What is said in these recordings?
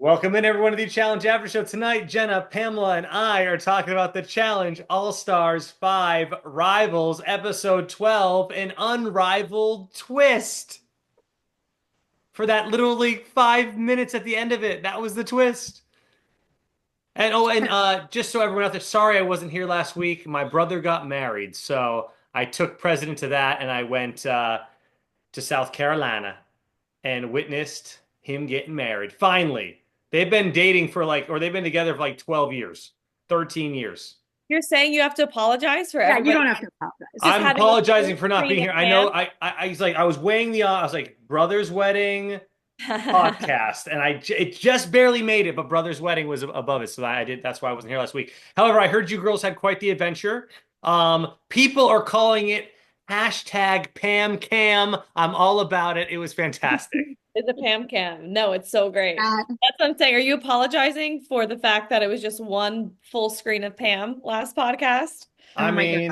Welcome in everyone to the Challenge After Show. Tonight, Jenna, Pamela, and I are talking about the Challenge All-Stars 5 Rivals, Episode 12, An Unrivaled Twist. For that literally 5 minutes at the end of it, that was the twist. And just so everyone out there, sorry I wasn't here last week. My brother got married, so I took precedent to that, and I went to South Carolina and witnessed him getting married. Finally. They've been dating for or they've been together for like 12 years, 13 years. You're saying you have to apologize for Yeah, you everybody don't have to apologize. just I'm having a apologizing full for not screen being of here. I know Pam? I was weighing I was like, brother's wedding podcast, and it just barely made it, but brother's wedding was above it. So that's why I wasn't here last week. However, I heard you girls had quite the adventure. People are calling it hashtag Pam Cam. I'm all about it. It was fantastic. It's a Pam cam. No, it's so great. Uh, That's what I'm saying. Are you apologizing for the fact that it was just one full screen of Pam last podcast? I oh my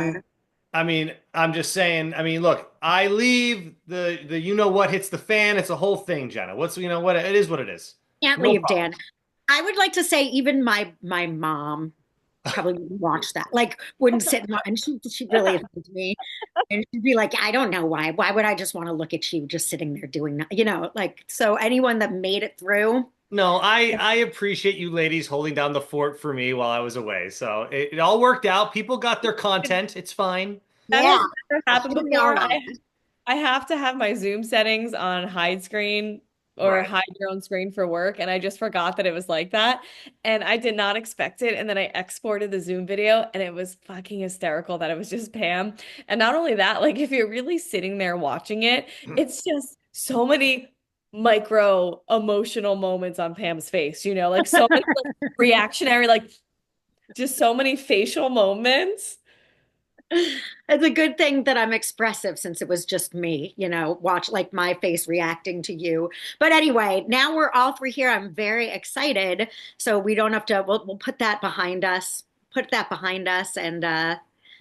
God. mean, I'm just saying. I mean, look, I leave the you know what hits the fan. It's a whole thing, Jenna. What it is, what it is. Can't No leave, problem. Dan. I would like to say even my mom probably wouldn't watch that. Like wouldn't sit and she really hated me. And she'd be like, I don't know why. Why would I just want to look at you just sitting there doing that? Like so anyone that made it through. No, I appreciate you ladies holding down the fort for me while I was away. So it all worked out. People got their content. It's fine. That Yeah, has never happened she'll be all before. right. I have to have my Zoom settings on hide screen or Right. hide your own screen for work, and I just forgot that it was like that. And I did not expect it. And then I exported the Zoom video, and it was fucking hysterical that it was just Pam. And not only that, like if you're really sitting there watching it, it's just so many micro emotional moments on Pam's face, like so many like, reactionary, like just so many facial moments. It's a good thing that I'm expressive since it was just me, watch like my face reacting to you. But anyway, now we're all three here. I'm very excited. So we don't have to, we'll put that behind us, and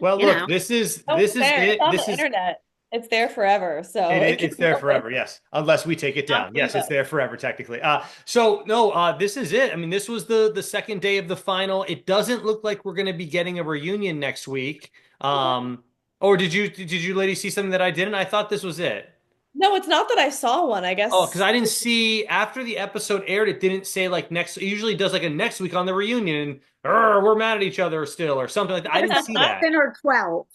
Well, you look, know, Oh, this it's is there. It's it. on the internet. It's there forever. So it can It's there go with forever. Yes, unless we take it down. not Yes, leave it's us. there forever technically. So no, this is it. I mean, this was the second day of the final. It doesn't look like we're going to be getting a reunion next week. Or did you ladies see something that I didn't? I thought this was it. No, it's not that I saw one. I Oh, because guess. I didn't see after the episode aired, it didn't say like next. It usually does like a next week on the reunion. We're mad at each other still, or something like that. I didn't see that. 10 or 12.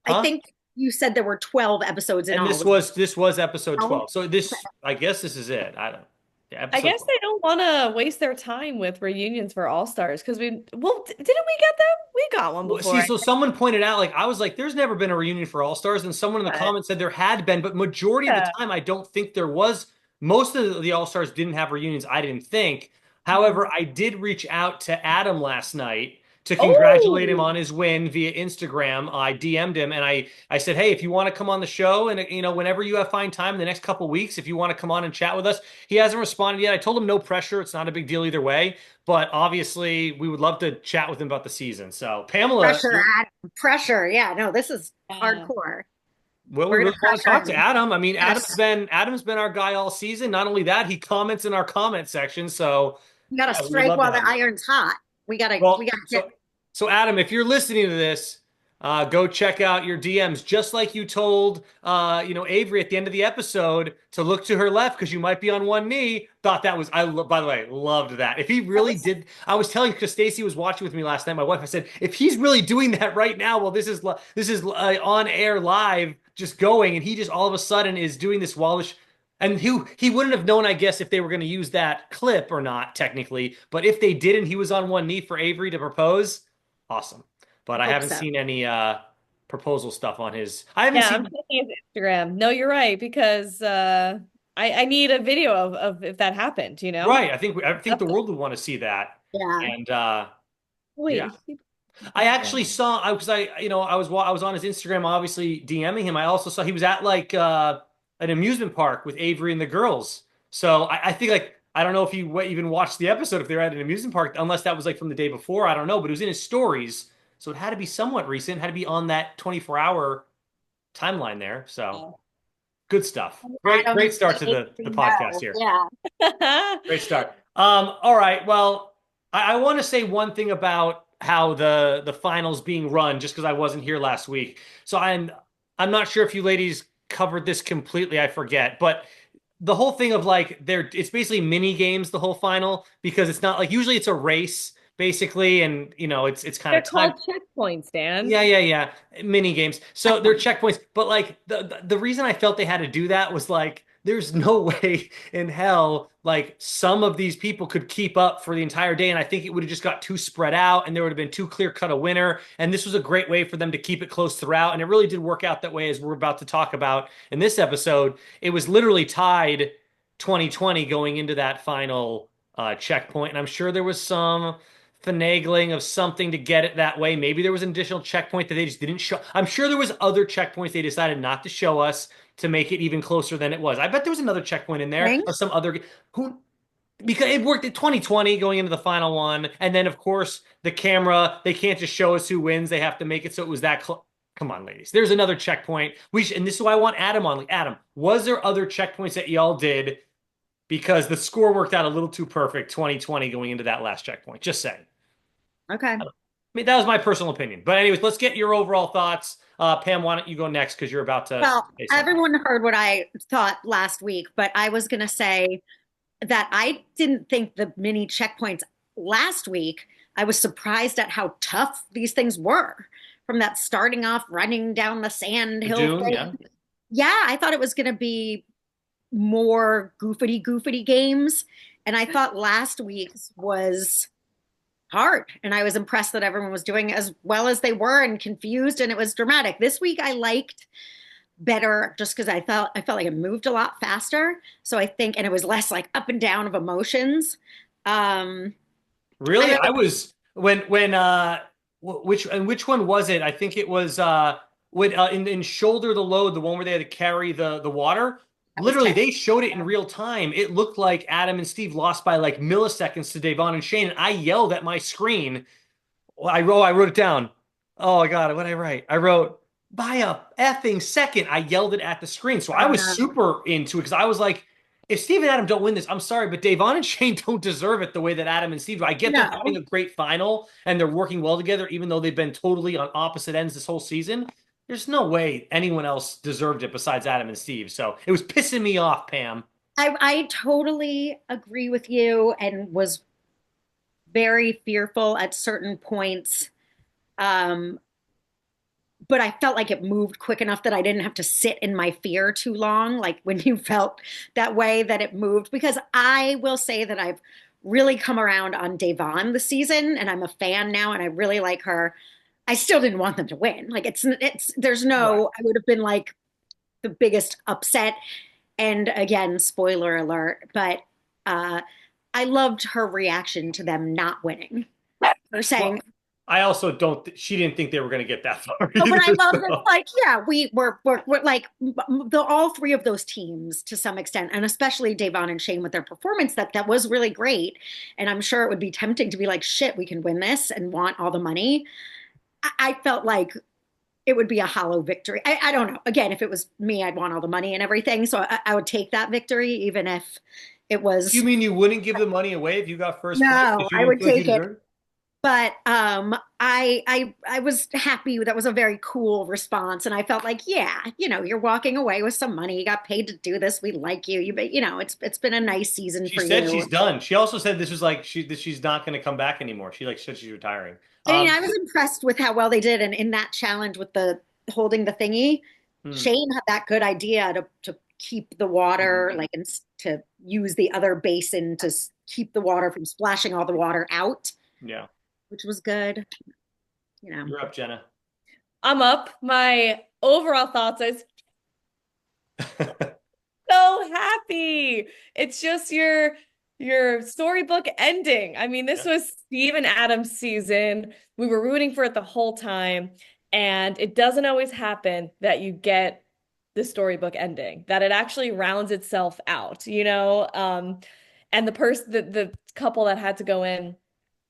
I Huh? think you said there were 12 episodes in And all. this was episode Oh, 12. So I guess this is it. I don't. Yeah, I episode guess 12. they don't want to waste their time with reunions for All Stars because didn't we get them? We got one Well, before. see, so someone pointed out, like I was like, "There's never been a reunion for All Stars," and someone in the But comments said there had been, but majority of the yeah. time, I don't think there was. Most of the All Stars didn't have reunions. I didn't think. Mhm. However, I did reach out to Adam last night to congratulate him Oh, on his win via Instagram. I DM'd him and I said, "Hey, if you want to come on the show, and whenever you have fine time in the next couple weeks, if you want to come on and chat with us." He hasn't responded yet. I told him no pressure. It's not a big deal either way. But obviously, we would love to chat with him about the season. So, Pamela, pressure, Adam, pressure. Yeah, no, this is yeah. hardcore. well, we We're really gonna want to pressure talk to him. Adam. I mean, Yes, Adam's been our guy all season. Not only that, he comments in our comment section. So, we gotta yeah, we would strike love to while the have him. iron's hot. We Well, gotta get. so Adam, if you're listening to this, go check out your DMs. Just like you told, Avery at the end of the episode to look to her left because you might be on one knee. Thought that was, by the way, loved that. If he That really was did, I was telling because Stacy was watching with me last night. My wife, I said, if he's really doing that right now, well, this is on air live, just going, and he just all of a sudden is doing this Wallish. And he wouldn't have known, I guess, if they were going to use that clip or not, technically. But if they didn't, he was on one knee for Avery to propose. Awesome. But I Hope haven't so. seen any proposal stuff on his. I haven't Yeah, I'm seen. checking his Instagram. No, you're right because I need a video of if that happened. Right. I think That's the world would want to see that. Yeah. And yeah. wait. I actually Instagram. saw I because I was on his Instagram obviously DMing him. I also saw he was at like an amusement park with Avery and the girls. So I think like I don't know if you even watched the episode if they were at an amusement park unless that was like from the day before. I don't know, but it was in his stories. So it had to be somewhat recent, had to be on that 24-hour timeline there. So Oh. good stuff. Great Adam, great start to the Avery, podcast no. here. Yeah. Great start. All right. Well, I want to say one thing about how the finals being run, just because I wasn't here last week. So I'm not sure if you ladies covered this completely. I forget, but the whole thing of like it's basically mini games the whole final because it's not like usually it's a race basically, and it's kind They're of time. called checkpoints, Dan. Yeah. Mini games. So they're checkpoints, but like the reason I felt they had to do that was like there's no way in hell like some of these people could keep up for the entire day, and I think it would have just got too spread out, and there would have been too clear cut a winner. And this was a great way for them to keep it close throughout, and it really did work out that way, as we're about to talk about in this episode. It was literally tied 2020 going into that final checkpoint, and I'm sure there was some finagling of something to get it that way. Maybe there was an additional checkpoint that they just didn't show. I'm sure there was other checkpoints they decided not to show us to make it even closer than it was. I bet there was another checkpoint in there Thing. of some other who because it worked at 2020 going into the final one, and then of course the camera they can't just show us who wins. They have to make it so it was that close. Come on, ladies. There's another checkpoint. And this is why I want Adam on. Like, Adam, was there other checkpoints that y'all did because the score worked out a little too perfect 2020 going into that last checkpoint? Just saying. Okay. I mean, that was my personal opinion. But anyways, let's get your overall thoughts. Pam, why don't you go next because you're about to Well, say something. everyone heard what I thought last week, but I was going to say that I didn't think the mini checkpoints last week, I was surprised at how tough these things were from that starting off running down the sand The hill Dune, yeah. thing. Yeah, I thought it was going to be more goofity games. And I thought last week's was hard. And I was impressed that everyone was doing as well as they were and confused and it was dramatic. This week I liked better just because I felt like it moved a lot faster. So I think and it was less like up and down of emotions. Um I Really? I really was when which one was it? I think it was when in Shoulder the Load, the one where they had to carry the water. that was Literally, terrible. they showed it in real time. It looked like Adam and Steve lost by like milliseconds to Devon and Shane, and I yelled at my screen. Well, I wrote it down. Oh my God, what did I write? I wrote by a effing second. I yelled it at the screen. So I Oh was no. super into it because I was like, if Steve and Adam don't win this, I'm sorry, but Davon and Shane don't deserve it the way that Adam and Steve do. I get them having No. a great final and they're working well together, even though they've been totally on opposite ends this whole season. There's no way anyone else deserved it besides Adam and Steve. So it was pissing me off, Pam. I totally agree with you and was very fearful at certain points. Um, but I felt like it moved quick enough that I didn't have to sit in my fear too long. Like when you felt that way, that it moved. Because I will say that I've really come around on Devon this season, and I'm a fan now, and I really like her. I still didn't want them to win. Like there's Right. no, I would have been like the biggest upset. And again, spoiler alert, but uh, I loved her reaction to them not winning. Her saying, Well, I also don't. She didn't think they were going to get that far oh, but either. I love that. So. Like, yeah, we're like the all three of those teams to some extent, and especially Davon and Shane with their performance that was really great. And I'm sure it would be tempting to be like, shit, we can win this and want all the money. I felt like it would be a hollow victory. I don't know. Again, if it was me, I'd want all the money and everything, so I would take that victory, even if it You was mean you wouldn't give the money away if you got first place no, if you I didn't would feel like you take it. deserved it? But I was happy. That was a very cool response, and I felt like, yeah, you're walking away with some money. You got paid to do this. We like you. It's been a nice season She for said you. she's done. She also said this was like that she's not going to come back anymore. She like said she's retiring. I mean, Um, I was impressed with how well they did, and in that challenge with the holding the thingy, hmm, Shane had that good idea to keep the water, mhm. like, and to use the other basin to keep the water from splashing all the water out, Yeah, which was good. You know, you're up, Jenna. I'm up. My overall thoughts is so happy. It's just your storybook ending. I mean, this Yeah. was Steve and Adam's season. We were rooting for it the whole time, and it doesn't always happen that you get the storybook ending, that it actually rounds itself out, you know? And the couple that had to go in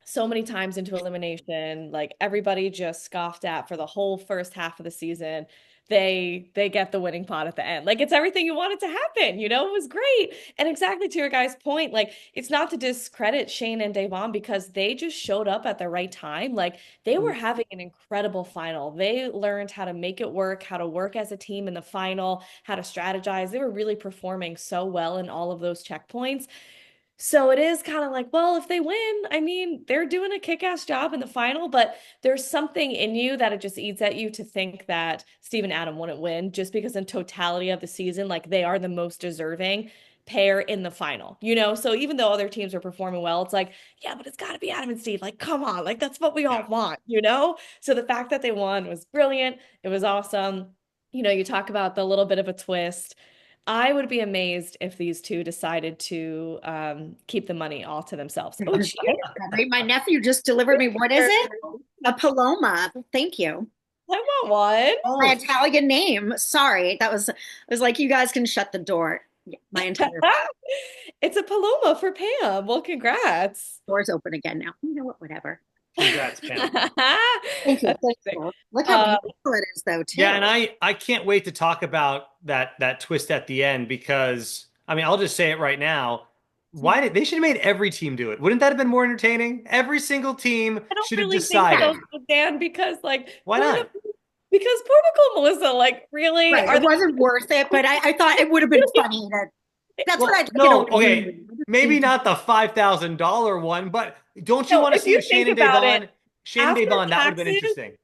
so many times into elimination, like everybody just scoffed at for the whole first half of the season, they get the winning pot at the end. Like it's everything you want it to happen, you know? It was great. And exactly to your guys' point, like it's not to discredit Shane and Devon because they just showed up at the right time. Like they were having an incredible final. They learned how to make it work, how to work as a team in the final, how to strategize. They were really performing so well in all of those checkpoints. So it is kind of like, well, if they win, I mean, they're doing a kick-ass job in the final, but there's something in you that it just eats at you to think that Steve and Adam wouldn't win just because in totality of the season, like they are the most deserving pair in the final, you know? So even though other teams are performing well, it's like, yeah, but it's got to be Adam and Steve. Like, come on, like that's what we all Yeah. want, you know? So the fact that they won was brilliant. It was awesome. You know, you talk about the little bit of a twist. I would be amazed if these two decided to keep the money all to themselves. Oh, cheers. Right? My nephew just delivered me, what is it? A Paloma. Thank you. I want one. My Oh, Italian name. Sorry. It was like, you guys can shut the door. Yeah, my entire It's a Paloma for Pam. Well, congrats. door's open again now. You know what? Whatever. congrats, Pam. Thank you. That's Thank amazing. you. Look how Um, beautiful it is, though, Yeah, too. and I can't wait to talk about that twist at the end because I mean I'll just say it right now. Why did they should have made every team do it? Wouldn't that have been more entertaining? Every single team I don't should have really think decided. so, Dan, because like Why Porno, not? because Portico Melissa, like really Right. are It they wasn't worth it, but I thought it would have been funny to, that's what I Well, took it no, away. okay, maybe not the $5,000 one, but don't you no, want to if see you if think about it, Shane and after Devon, that would have been taxes, interesting.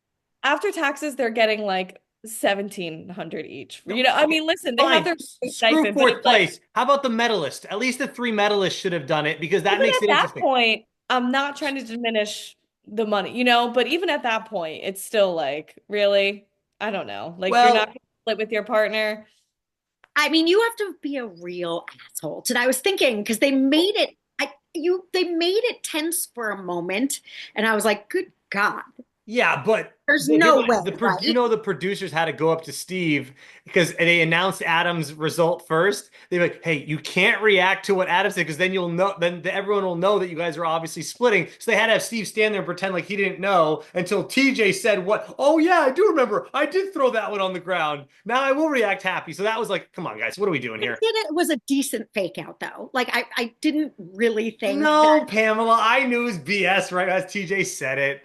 after taxes, they're getting like 1,700 each. No, You know, I okay, mean, listen, they have fine. their Screw stipend, but fourth it's like place. How about the medalist? At least the three medalists should have done it because that even makes at it that interesting. point, I'm not trying to diminish the money, you know, but even at that point, it's still like, really, I don't know. Like you're not Well, gonna split with your partner. I mean, you have to be a real asshole. And I was thinking, because they made it tense for a moment, and I was like, good God, yeah, but there's no way, you right? know the producers had to go up to Steve because they announced Adam's result first. They're like, "Hey, you can't react to what Adam said because then you'll know. Then everyone will know that you guys are obviously splitting." So they had to have Steve stand there and pretend like he didn't know until TJ said, "What? Oh yeah, I do remember. I did throw that one on the ground. Now I will react happy." So that was like, "Come on, guys, what are we doing I here?" did it was a decent fake out, though. Like, I didn't really think that. No, Pamela, I knew it was BS right as TJ said it.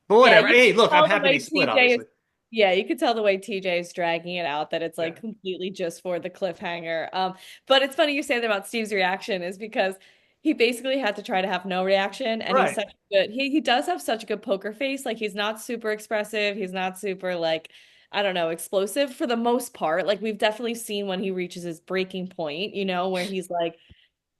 But Yeah, whatever. you Hey, can look, I'm tell the happy they way split, TJ is. obviously. Yeah, you could tell the way TJ is dragging it out that it's Yeah. like completely just for the cliffhanger. But it's funny you say that about Steve's reaction is because he basically had to try to have no reaction, and he's Right. such good. He does have such a good poker face. Like he's not super expressive. He's not super like I don't know explosive for the most part. Like we've definitely seen when he reaches his breaking point, you know, where he's like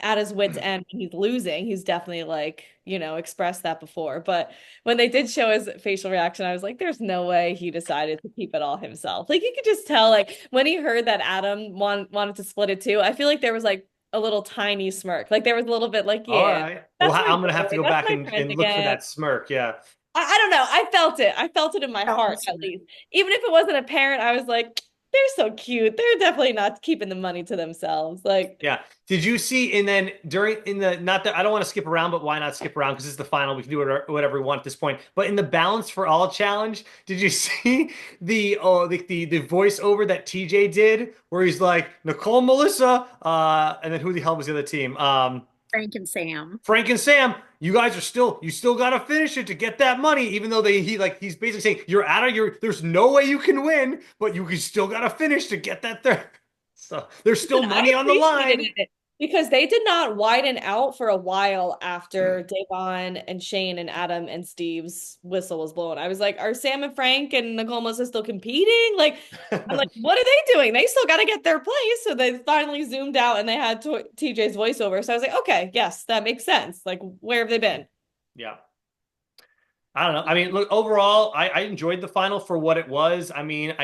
at his wit's end when he's losing. He's definitely like, you know, expressed that before. But when they did show his facial reaction, I was like, there's no way he decided to keep it all himself. Like you could just tell, like when he heard that Adam wanted to split it too, I feel like there was like a little tiny smirk. Like there was a little bit like, All yeah, right. Well, that's my I'm gonna have to boy. go That's back my friend and look for again. that smirk. Yeah. I don't know. I felt it. I felt it in my Felt heart this at least. Even if it wasn't apparent, I was like, they're so cute. They're definitely not keeping the money to themselves. Like, Yeah. Did you see? And then during in the not that I don't want to skip around, but why not skip around? Because it's the final. We can do whatever we want at this point. But in the Balance for All challenge, did you see the voiceover that TJ did, where he's like Nicole, Melissa, and then who the hell was the other team? Frank and Sam. Frank and Sam, you still gotta finish it to get that money, even though he's basically saying you're out of your there's no way you can win, but you still gotta finish to get that there. So there's still listen, I money on the appreciated line. it because they did not widen out for a while after Davon and Shane and Adam and Steve's whistle was blown. I was like, are Sam and Frank and Nicole Melissa still competing? Like, I'm like, what are they doing? They still got to get their place. So they finally zoomed out and they had TJ's voiceover. So I was like, okay, yes, that makes sense. Like, where have they been? Yeah. I don't know. I mean, look, overall, I enjoyed the final for what it was. I mean,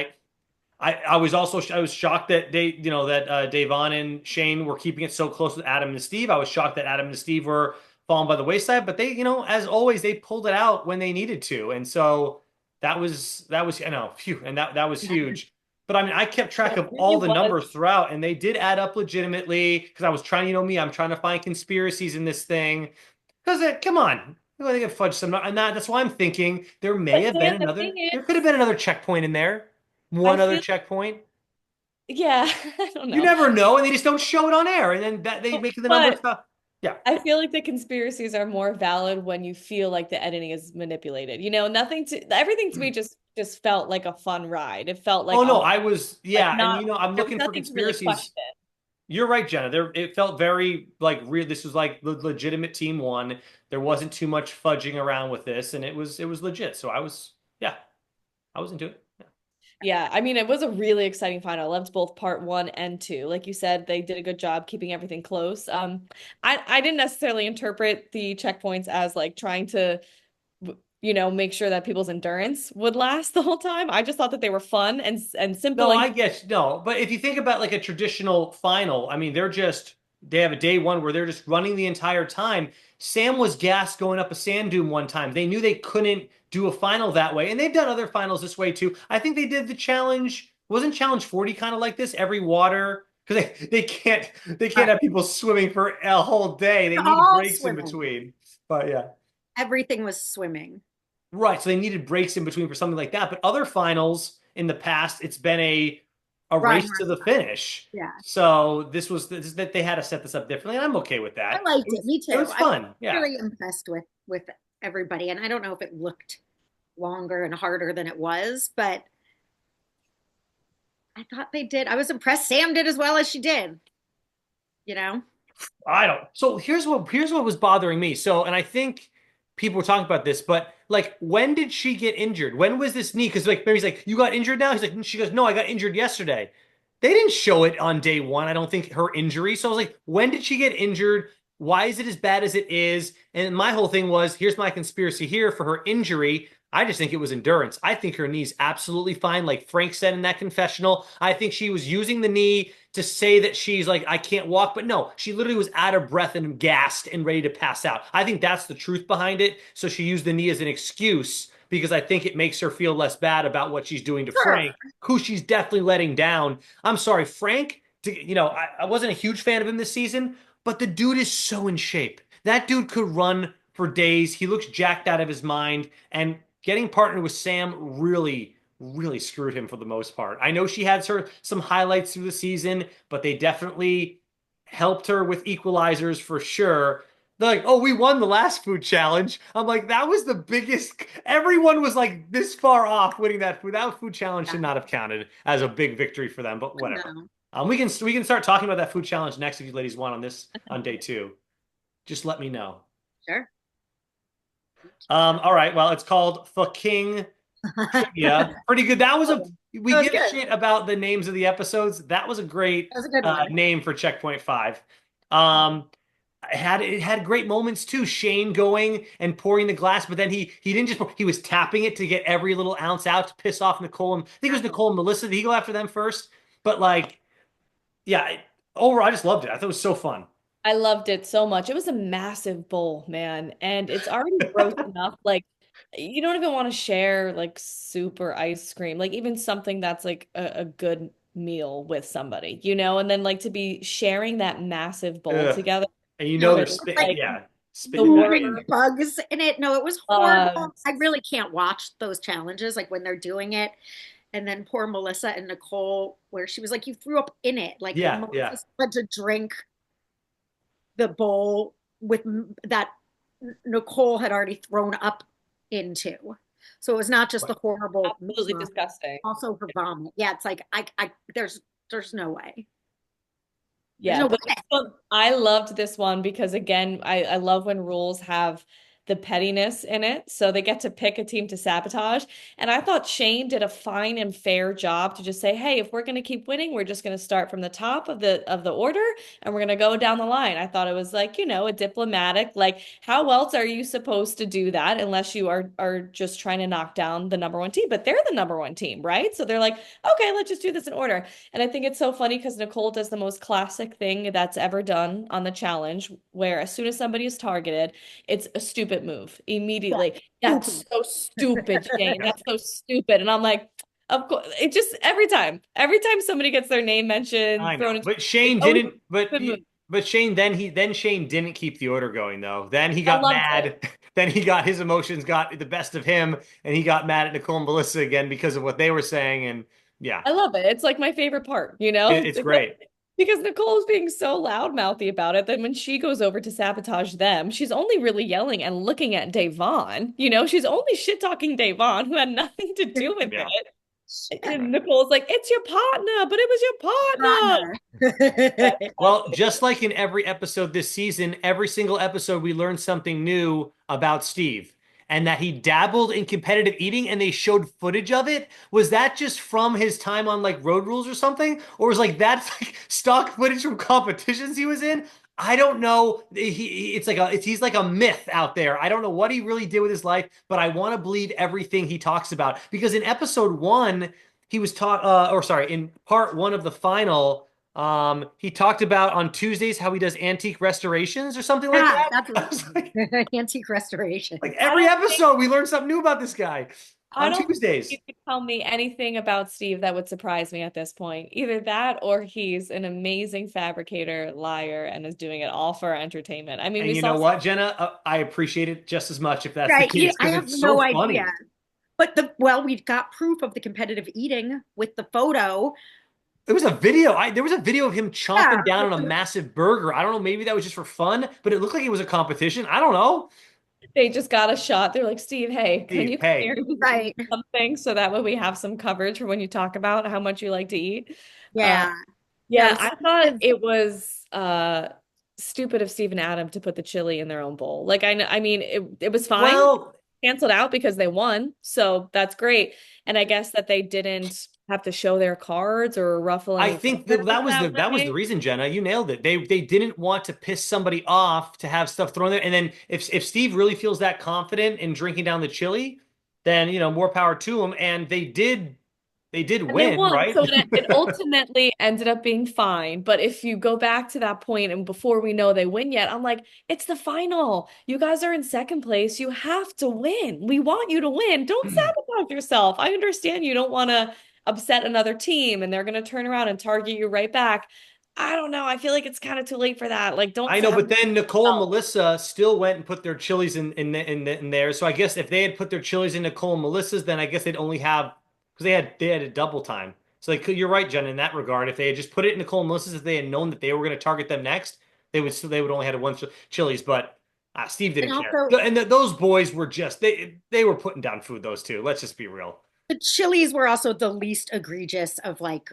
I was also I was shocked that Davon and Shane were keeping it so close with Adam and Steve. I was shocked that Adam and Steve were falling by the wayside, but they, as always, they pulled it out when they needed to, and so that was I know, phew, and that was huge. But I mean, I kept track It of all really the was. numbers throughout, and they did add up legitimately because I was trying, me, I'm trying to find conspiracies in this thing. Because come on, they could fudge some, and that's why I'm thinking there may But have been Dan, the thing another, there could have is, been another checkpoint in there. I one other feel, checkpoint. yeah, I don't You know. never know, and they just don't show it on air, and then that they make the number But tough. Yeah. I feel like the conspiracies are more valid when you feel like the editing is manipulated. Nothing to everything to me just felt like a fun ride. It felt like Oh no, a I was like yeah, and not you know I'm there was looking for nothing to really conspiracies. question. You're right, Jenna. There, it felt very like real. This was like the legitimate team won. There wasn't too much fudging around with this, and it was legit. So yeah, I was into it. Yeah. Yeah, I mean, it was a really exciting final. I loved both part one and two. Like you said, they did a good job keeping everything close. I didn't necessarily interpret the checkpoints as like trying to, make sure that people's endurance would last the whole time. I just thought that they were fun and simple No, and I guess no, but if you think about like a traditional final, I mean, they have a day one where they're just running the entire time. Sam was gassed going up a sand dune one time. They knew they couldn't do a final that way, and they've done other finals this way too. I think they did the challenge. Wasn't challenge 40 kind of like this every water? Because they can't Right. have people swimming for a whole day. They They're need all breaks in swimming. between. But yeah. Everything was swimming. Right, so they needed breaks in between for something like that. But other finals in the past, it's been a Run, race run. to the finish. Yeah. So this that they had to set this up differently, and I'm okay with I that. liked it. Me It too. was I was fun. Yeah. really impressed with everybody. And I don't know if it looked longer and harder than it was, but I thought they did. I was impressed. Sam did as well as she did, you know? I don't. So here's what was bothering me. So, and I think people were talking about this, but like, when did she get injured? When was this knee? Because like Mary's like, you got injured now. He's like, she goes, no, I got injured yesterday. They didn't show it on day one. I don't think her injury. So I was like, when did she get injured? Why is it as bad as it is? And my whole thing was, here's my conspiracy here for her injury. I just think it was endurance. I think her knee's absolutely fine. Like Frank said in that confessional, I think she was using the knee to say that she's like, I can't walk. But no, she literally was out of breath and gassed and ready to pass out. I think that's the truth behind it. So she used the knee as an excuse because I think it makes her feel less bad about what she's doing to Sure. Frank, who she's definitely letting down. I'm sorry, Frank, I wasn't a huge fan of him this season, but the dude is so in shape. That dude could run for days. He looks jacked out of his mind. And getting partnered with Sam really screwed him for the most part. I know she had some highlights through the season, but they definitely helped her with equalizers for sure. They're like, oh, we won the last food challenge. I'm like, that was the biggest. Everyone was like this far off winning that food. That food challenge Yeah. should not have counted as a big victory for them, but whatever. No. We can start talking about that food challenge next if you ladies want on day two. Just let me know. Sure. All right. Well, it's called Fucking Trivia. Pretty good. That was a That we was give a good. shit about the names of the episodes. That was a great That was a good one. name for Checkpoint Five. Um, it had great moments too. Shane going and pouring the glass, but then he didn't just pour, he was tapping it to get every little ounce out to piss off Nicole and I think it was Nicole and Melissa. Did he go after them first? But like, yeah, overall, I just loved it. I thought it was so fun. I loved it so much. It was a massive bowl, man, and it's already gross enough. Like, you don't even want to share like soup or ice cream, like even something that's like a good meal with somebody, and then like to be sharing that massive bowl Ugh. together And you know No, they're with it's like the spitting it back at moving you. worst bugs in it. No, it was horrible. bugs. I really can't watch those challenges, like when they're doing it. And then poor Melissa and Nicole, where she was like, you threw up in it. Like Yeah, Melissa yeah. had to drink the bowl with that Nicole had already thrown up into. So it was not just the horrible Absolutely mix-up, disgusting. also her vomit. Yeah, it's like there's no way. There's Yeah, no but way. I loved this one because again, I love when rules have the pettiness in it. So they get to pick a team to sabotage. And I thought Shane did a fine and fair job to just say, hey, if we're gonna keep winning, we're just gonna start from the top of the order and we're gonna go down the line. I thought it was like, a diplomatic, like how else are you supposed to do that unless you are just trying to knock down the number one team? But they're the number one team, right? So they're like, okay, let's just do this in order. And I think it's so funny because Nicole does the most classic thing that's ever done on the challenge, where as soon as somebody is targeted, it's a stupid move Yeah. immediately. That's Stupid. so stupid, Shane. That's so stupid. And I'm like, of course, it just every time somebody gets their name mentioned, I thrown know, into but like, Shane oh, didn't. stupid move. But Shane then Shane didn't keep the order going though. Then he I got loved it. mad. Then he got his emotions got the best of him, and he got mad at Nicole and Melissa again because of what they were saying. And Yeah, I love it. It's like my favorite part, you know? it's great. Because Nicole's being so loudmouthy about it that when she goes over to sabotage them, she's only really yelling and looking at Davon. You know, she's only shit talking Davon, who had nothing to do with Yeah. it. And Nicole's like, it's your partner, but it was your partner. Partner. Well, just like in every episode this season, every single episode we learned something new about Steve and that he dabbled in competitive eating and they showed footage of it. Was that just from his time on like Road Rules or something? Or was like that's like stock footage from competitions he was in? I don't know. He's like a myth out there. I don't know what he really did with his life, but I want to believe everything he talks about because in episode one, he was taught or sorry, in part one of the final he talked about on Tuesdays how he does antique restorations or something like Yeah, that. that's I was antique restoration. like I every don't think episode we learn something new about this guy I on don't think you Tuesdays. could tell me anything about Steve that would surprise me at this point. Either that or he's an amazing fabricator, liar, and is doing it all for entertainment. I mean, And we you saw know what, Jenna? I appreciate it just as much if that's the Right. case I because have it's so no idea. funny. But we've got proof of the competitive eating with the photo. There was a video. There was a video of him Yeah. chomping down on a massive burger. I don't know. Maybe that was just for fun, but it looked like it was a competition. I don't know. they just got a shot. They're like, Steve, hey, can Steve, you come here hey, and just eat Right. something so that way we have some coverage for when you talk about how much you like to eat? Uh, Yeah. No, yeah, I Steve thought is it was stupid of Steve and Adam to put the chili in their own bowl. Like I mean it was fine. well, Canceled out because they won. So that's great. And I guess that they didn't have to show their cards or ruffle I any think feathers that that was the way. reason, Jenna. You nailed it. They didn't want to piss somebody off to have stuff thrown there. And then if Steve really feels that confident in drinking down the chili, then more power to him. And they did And they win, won. right? So it ultimately ended up being fine. But if you go back to that point and before we know they win yet, I'm like, it's the final. You guys are in second place. You have to win. We want you to win. Don't sabotage yourself. I understand you don't want to upset another team and they're going to turn around and target you right back. I don't know. I feel like it's kind of too late for that. Like, don't I know, but sabotage then Nicole and yourself. Melissa still went and put their chilies in there. So I guess if they had put their chilies in Nicole and Melissa's, then I guess they'd only have because they had a double time. So you're right, Jen, in that regard. If they had just put it in Nicole and Melissa's, if they had known that they were going to target them next, they would only had one chilies. But Steve and didn't care, also and those boys were just they were putting down food. Those two. Let's just be real. the chilies were also the least egregious of like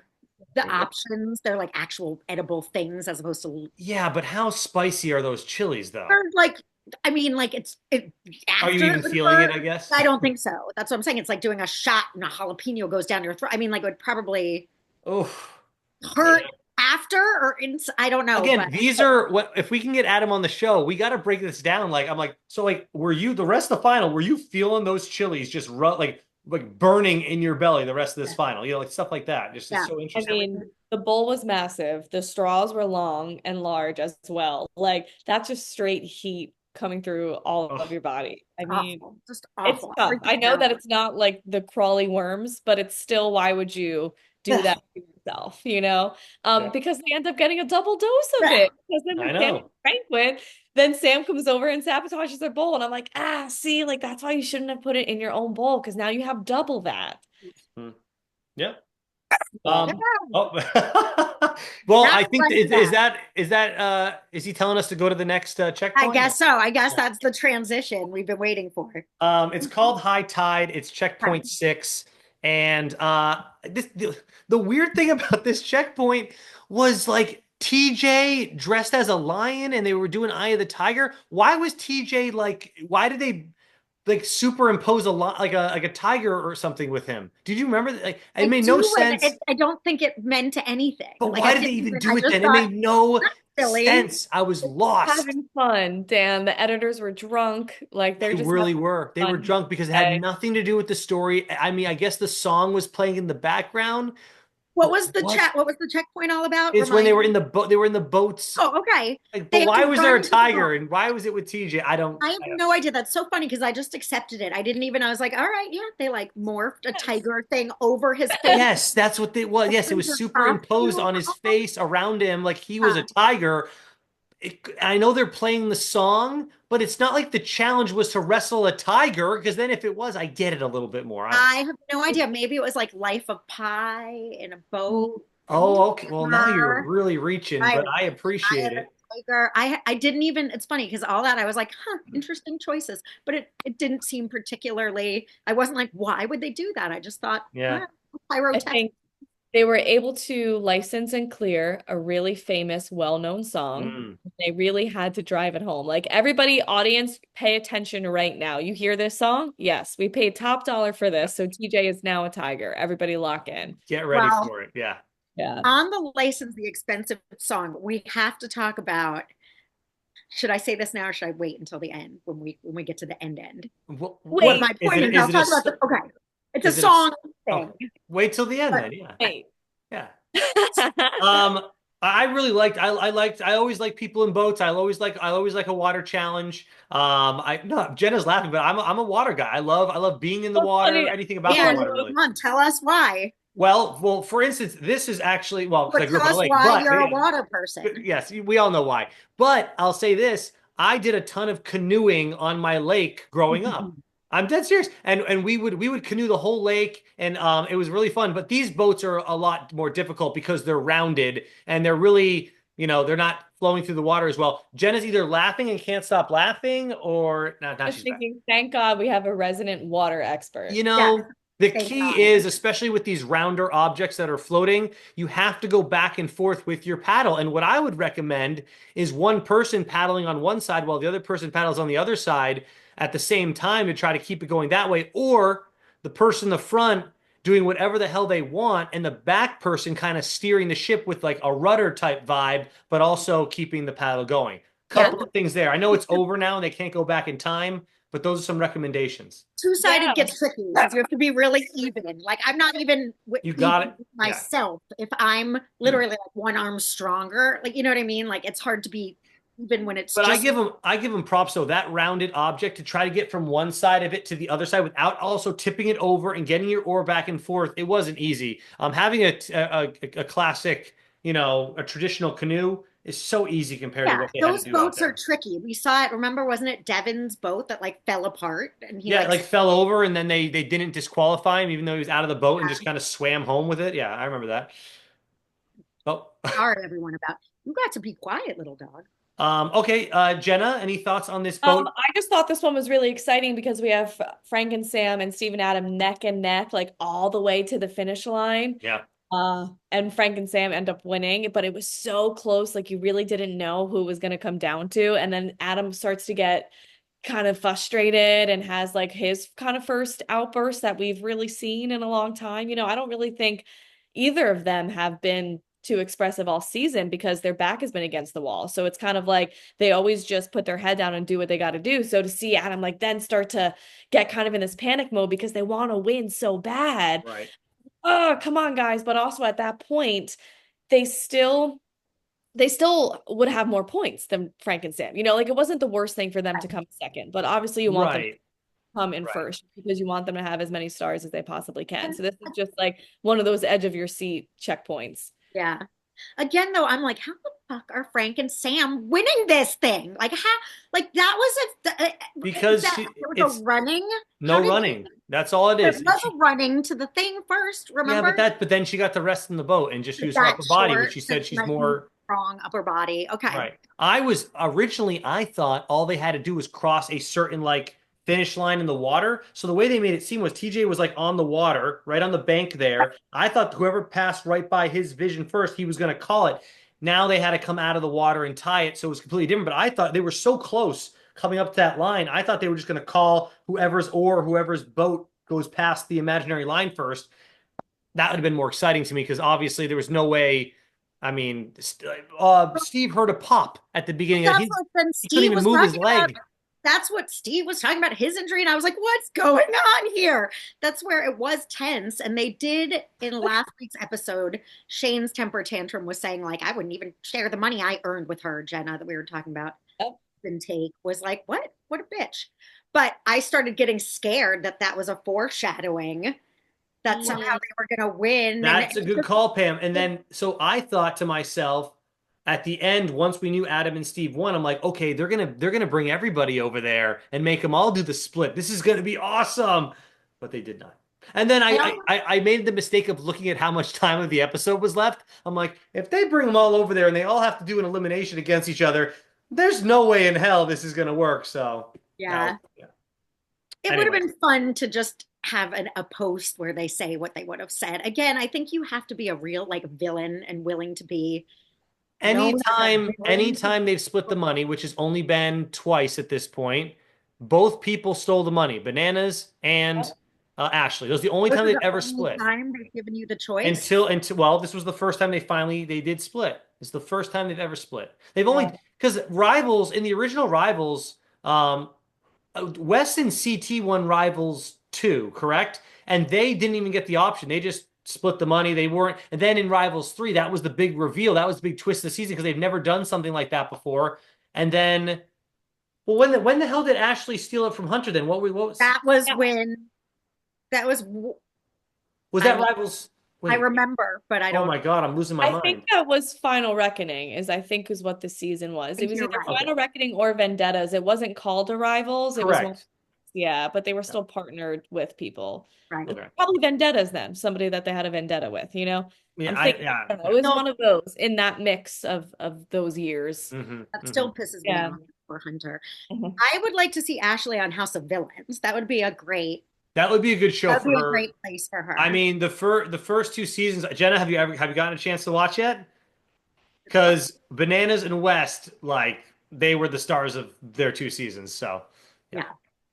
the options. They're like actual edible things as opposed to Yeah, but how spicy are those chilies, though? or like I mean like it Are you after it even would feeling it? hurt. I guess. I don't think so. That's what I'm saying. It's like doing a shot and a jalapeno goes down your throat. I mean like it would probably Oh. hurt after or in, I don't know, but Again, these are what if we can get Adam on the show, we got to break this down. Like I'm like, so like, were you the rest of the final? Were you feeling those chilies just like burning in your belly the rest of this final? Like stuff like that. Just it's yeah. so I interesting. mean, the bowl was massive. The straws were long and large as well. Like, that's just straight heat coming through all of Oh, your body. I mean, Awful. Just it's awful. tough. I Freaking know that terrible. it's not like the crawly worms, but it's still why would you do that Ugh. to yourself, you know? yeah, Because they end up getting a double dose of Ugh. it. Because then I when Sam know. banquet, then Sam comes over and sabotages their bowl. And I'm like, see, like that's why you shouldn't have put it in your own bowl because now you have double that. Hmm. Yeah. Yeah. Um. Oh. Well, Not I think like that. is he telling us to go to the next I checkpoint? guess so. I guess that's the transition we've been waiting for. It's called High Tide. It's checkpoint 6. And the weird thing about this checkpoint was like TJ dressed as a lion and they were doing Eye of the Tiger. Why was TJ like, why did they like superimpose a lot like a tiger or something with him? Did you remember that? Like, it I made no do, and sense. I don't think it meant anything. But Like I why did they didn't even even, do I it just then? It thought made no that's silly. sense. I was lost. Having fun, Dan. The editors were drunk. Like they're They just really having were. They were fun drunk because it had today. nothing to do with the story. I mean, I guess the song was playing in the background, What but was the what? chat? What was the checkpoint all about? It's when they Remind were in me. the boat. They were in the boats. Oh, okay. Like, They but have to why was there a run to the boat. tiger and why was it with TJ? I don't. I have no idea. That's so funny because I just accepted it. I didn't even, I was like, all right, yeah, they like morphed a Yes. tiger thing over his face, Yes, that's what they was. Yes, it over was his superimposed costume. on his face around him like he was a Yeah, tiger. I know they're playing the song, but it's not like the challenge was to wrestle a tiger, because then if it was, I get it a little bit more. I don't know. I have no idea. Maybe it was like Life of Pi in a boat and Oh, okay. Well, now you're her. really reaching, Right. but I I appreciate had a it. tiger. I didn't even, it's funny because all that I was like, huh, interesting choices. But it didn't seem particularly, I wasn't like, why would they do that? I just thought, Yeah. I pyrotech. think they were able to license and clear a really famous, well-known song. Mm. They really had to drive it home. Like everybody, audience, pay attention right now. You hear this song? Yes, we paid top dollar for this. So TJ is now a tiger. Everybody lock in. Get ready Well, for it. Yeah. Yeah. on the license, the expensive song, we have to talk about, should I say this now or should I wait until the end when we get to the end? What What my Wait, point is, I'll talk about the, okay. It's a is it a song okay? thing. Wait till the end But then. Yeah. wait. Yeah. Um, I really liked. I liked. I always like people in boats. I always like a water challenge. I no, Jenna's laughing, but I'm a water guy. I love being in the So water. funny. Anything about the and water, come really. on, tell us why. Well, for instance, this is actually well because But I grew tell up on a us lake, why but you're a yeah, water person. yes, we all know why. But I'll say this, I did a ton of canoeing on my lake growing up. I'm dead serious. And we would canoe the whole lake and it was really fun. But these boats are a lot more difficult because they're rounded and they're really, they're not flowing through the water as well. Jenna's either laughing and can't stop laughing or no, now Just she's back. thinking, thank God we have a resident water expert. You Yes, know, the thank key God. is, especially with these rounder objects that are floating, you have to go back and forth with your paddle. And what I would recommend is one person paddling on one side while the other person paddles on the other side at the same time to try to keep it going that way, or the person in the front doing whatever the hell they want, and the back person kind of steering the ship with like a rudder type vibe, but also keeping the paddle going. Yeah. Couple of things there. I know it's over now and they can't go back in time, but those are some recommendations. Two-sided Yeah. gets tricky because you have to be really even. Like I'm not even You got even it. with Yeah. myself if I'm literally like one arm stronger. Like you know what I mean? Like it's hard to be even when it's But I just give them I give them props though. That rounded object to try to get from one side of it to the other side without also tipping it over and getting your oar back and forth. It wasn't easy. Having a classic, a traditional canoe is so easy compared to yeah, what they had to those do out boats are there. tricky. We saw it, remember, wasn't it Devin's boat that like fell apart and he Yeah, it like like fell over and then they didn't disqualify him even though he was out of the boat and just kind of swam home with it. Yeah, I remember that. Oh, sorry everyone about you got to be quiet, little dog. okay. Jenna, any thoughts on this boat? I just thought this one was really exciting because we have Frank and Sam and Steve and Adam neck and neck, like all the way to the finish line. Yeah. And Frank and Sam end up winning, but it was so close, like you really didn't know who it was going to come down to. And then Adam starts to get kind of frustrated and has like his kind of first outburst that we've really seen in a long time. I don't really think either of them have been too expressive all season because their back has been against the wall. So it's kind of like they always just put their head down and do what they got to do. So to see Adam like then start to get kind of in this panic mode because they want to win so bad. Right. Oh, come on, guys. But also at that point, they still they still would have more points than Frank and Sam. Like it wasn't the worst thing for them to come second, but obviously you want them to Right. come in Right. first because you want them to have as many stars as they possibly can. And So this is just like one of those edge of your seat checkpoints. yeah. Again, though, I'm like, how the fuck are Frank and Sam winning this thing? Like, how? Like that was Because that she there was a it's running. How no did they? running. That's all it There is. was a running to the thing first. Yeah, but Remember then she got the rest in the boat and just used her that upper body, which short? she That said she's might be more wrong upper body. Okay. right. I thought all they had to do was cross a certain like finish line in the water. So the way they made it seem was TJ was like on the water, right on the bank there. I thought whoever passed right by his vision first, he was going to call it. Now they had to come out of the water and tie it, so it was completely different. But I thought they were so close coming up to that line. I thought they were just going to call whoever's boat goes past the imaginary line first. That would have been more exciting to me because obviously there was no way. I mean, Steve heard a pop at the beginning. That's what then He couldn't Steve even was move his talking about. leg. That's what Steve was talking about his injury. And I was like, what's going on here? That's where it was tense. And they did in last week's episode, Shane's temper tantrum was saying, like, I wouldn't even share the money I earned with her, Jenna, that we were talking about. Yep. And take was like, what? What a bitch. But I started getting scared that that was a foreshadowing that somehow Mhm. they were going to win. And That's a good call, Pam. And then, so I thought to myself, at the end, once we knew Adam and Steve won, I'm like, okay, they're gonna bring everybody over there and make them all do the split. This is gonna be awesome. But they did not. And then I made the mistake of looking at how much time of the episode was left. I'm like, if they bring them all over there and they all have to do an elimination against each other, there's no way in hell this is gonna work. So that was Yeah. yeah. It would have Anyways. been fun to just have a post where they say what they would have said. Again, I think you have to be a real like villain and willing to be known as a villain. Anytime they've split the money, which has only been twice at this point, both people stole the money, Bananas and Ashley. Those are the only This time is they've the ever only split. time they've given you the choice. Until well, this was the first time they did split. It's the first time they've ever split. They've only Yeah. because Rivals in the original Rivals, West and CT won Rivals 2, correct? And they didn't even get the option. They just split the money. They weren't. And then in Rivals 3, that was the big reveal. That was the big twist of the season because they've never done something like that before. And then, well, when the hell did Ashley steal it from Hunter then? What was That was Yeah. when that was was I that mean, Rivals? I Wait. remember, but I Oh don't my God, I'm losing my I think mind. that was Final Reckoning, is what the season I was. It think was you're either right. Okay. Final Reckoning or Vendettas. It wasn't called Arrivals. It was one, Correct. yeah, but they were Yeah. still partnered with people. Right. Okay. Probably Vendettas then, somebody that they had a vendetta with, you know? Yeah, I'm thinking, yeah, I don't know, yeah. it was No, one of those in that mix of those years. that Hmm. still pisses me Yeah. off for Hunter. Mhm. I would like to see Ashley on House of Villains. That would be a good show That would for be a her. great place for I her. mean, the first two seasons, Jenna, have you gotten a chance to watch yet? Because Bananas and West, like they were the stars of their two seasons. So, yeah, Yeah.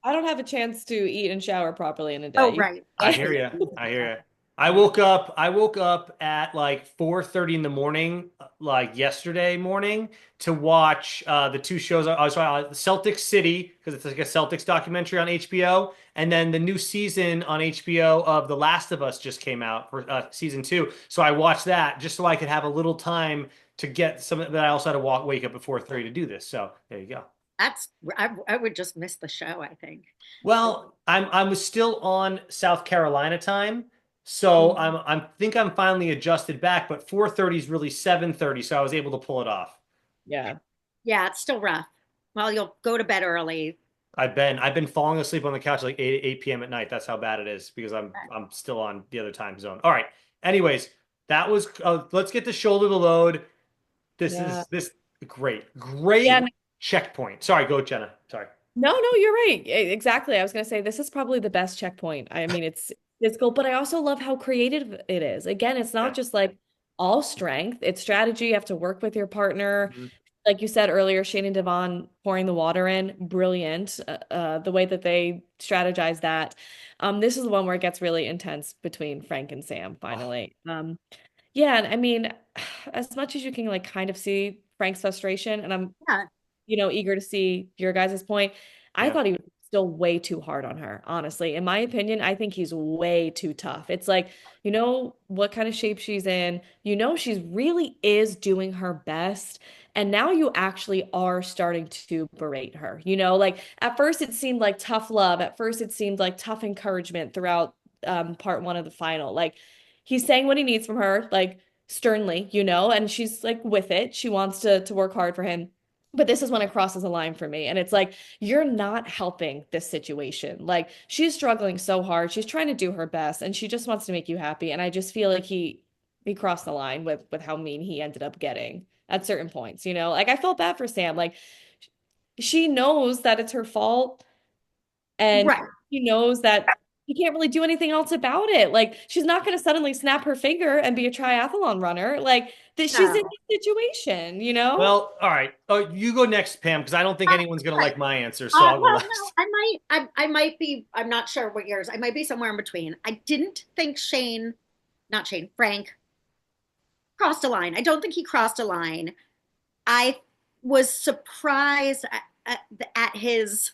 I don't have a chance to eat and shower properly in a Oh, day. right. I Okay. hear you. You said I hear that. you. I woke up at like 4:30 in the morning, like yesterday morning, to watch the two shows. I was Celtic City because it's like a Celtics documentary on HBO, and then the new season on HBO of The Last of Us just came out for season 2. So I watched that just so I could have a little time to get some. That I also had to wake up at 4:30 to do this. So there you go. That's I would just miss the show, I think. Well, I was still on South Carolina time, so Mhm. I think I'm finally adjusted back, but 4:30 is really 7:30, so I was able to pull it off. Yeah. Yeah, it's still rough. Well, you'll go to bed early. I've been falling asleep on the couch like 8 p.m. at night. That's how bad it is because I'm still on the other time zone. All right. Anyways, that was let's get the shoulder to load. This Yeah. is this Yeah. great checkpoint. Sorry, go Jenna. Sorry. No, no, you're right. Exactly. I was gonna say this is probably the best checkpoint. I mean, it's physical, but I also love how creative it is. Again, it's not Yeah. just like all strength, it's strategy. You have to work with your partner. Mhm. Like you said earlier, Shane and Devon pouring the water in, brilliant. The way that they strategize that. This is the one where it gets really intense between Frank and Sam, Oh, finally. Yeah, and I mean, as much as you can like kind of see Frank's frustration, and I'm Yeah, eager to see your guys' point. I yeah. thought he was still way too hard on her, honestly. In my opinion, I think he's way too tough. It's like, you know what kind of shape she's in. You know she's really is doing her best. And now you actually are starting to berate her. Like at first it seemed like tough love. At first it seemed like tough encouragement throughout part one of the final. Like he's saying what he needs from her, like sternly, and she's like with it. She wants to work hard for him. But this is when it crosses a line for me. And it's like, you're not helping this situation. Like, she's struggling so hard. She's trying to do her best and she just wants to make you happy. And I just feel like he crossed the line with how mean he ended up getting at certain points, Like I felt bad for Sam. Like she knows that it's her fault and right. she knows that he can't really do anything else about it. Like she's not going to suddenly snap her finger and be a triathlon runner. Like that she's in No. this situation. Well, all right. Oh, you go next, Pam, because I don't think anyone's gonna Right. like my answer, so I'll go Well, no, last. I might be, I'm not sure what yours, I might be somewhere in between. I didn't think not Shane, Frank crossed a line. I don't think he crossed a line. I was surprised at his,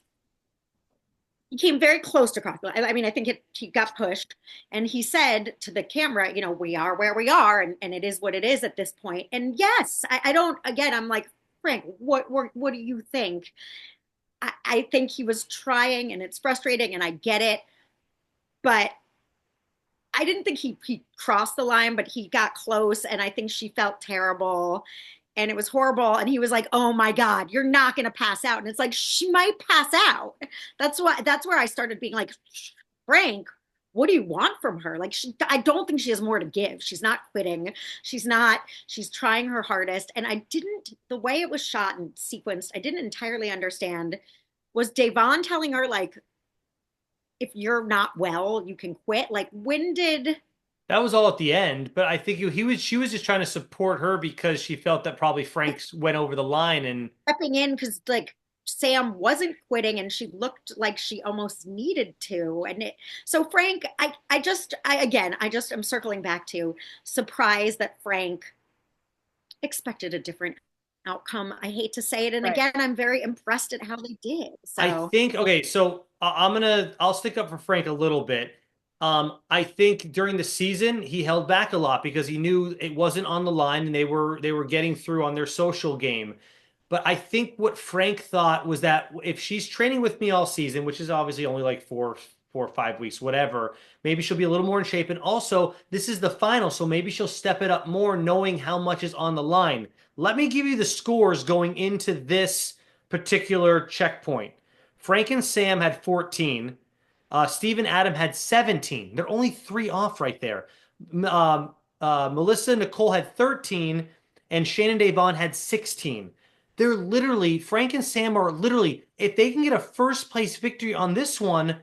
he came very close to crossing the line. I mean, I think he got pushed and he said to the camera, we are where we are and it is what it is at this point. And yes, I don't, again, I'm like, Frank, what do you think? I think he was trying and it's frustrating and I get it, but I didn't think he crossed the line, but he got close and I think she felt terrible. and it was horrible. And he was like, "Oh my God, you're not going to pass out." And it's like, she might pass out. That's where I started being like, Frank, what do you want from her? Like, I don't think she has more to give. She's not quitting. She's trying her hardest. And the way it was shot and sequenced, I didn't entirely understand. Was Devon telling her, like, if you're not well, you can quit? Like, when did That was all at the end, but I think she was just trying to support her because she felt that probably Frank's went over the line and stepping in? Because, like, Sam wasn't quitting and she looked like she almost needed to. So Frank, I'm circling back to surprised that Frank expected a different outcome. I hate to say it. And Right. again, I'm very impressed at how they did. I So think okay, so I'll stick up for Frank a little bit. I think during the season he held back a lot because he knew it wasn't on the line and they were getting through on their social game. But I think what Frank thought was that if she's training with me all season, which is obviously only like 4 or 5 weeks, whatever, maybe she'll be a little more in shape. And also, this is the final, so maybe she'll step it up more, knowing how much is on the line. Let me give you the scores going into this particular checkpoint. Frank and Sam had 14. Steve and Adam had 17. They're only three off right there. Melissa and Nicole had 13, and Shannon Devon had 16. They're literally, Frank and Sam are literally, if they can get a first place victory on this one,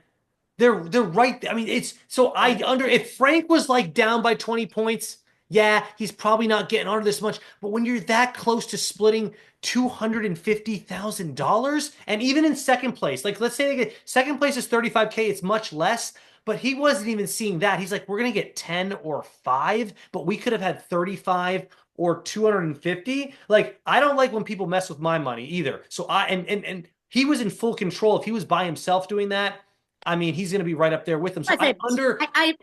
they're right. I mean, it's so I under if Frank was like down by 20 points, yeah, he's probably not getting under this much. But when you're that close to splitting $250,000, and even in second place, like let's say they get second place is 35K, it's much less. But he wasn't even seeing that. He's like, we're gonna get 10 or 5, but we could have had 35 or 250. Like, I don't like when people mess with my money either. So and he was in full control. If he was by himself doing that, I mean, he's going to be right up there with them. So I wasn't. under I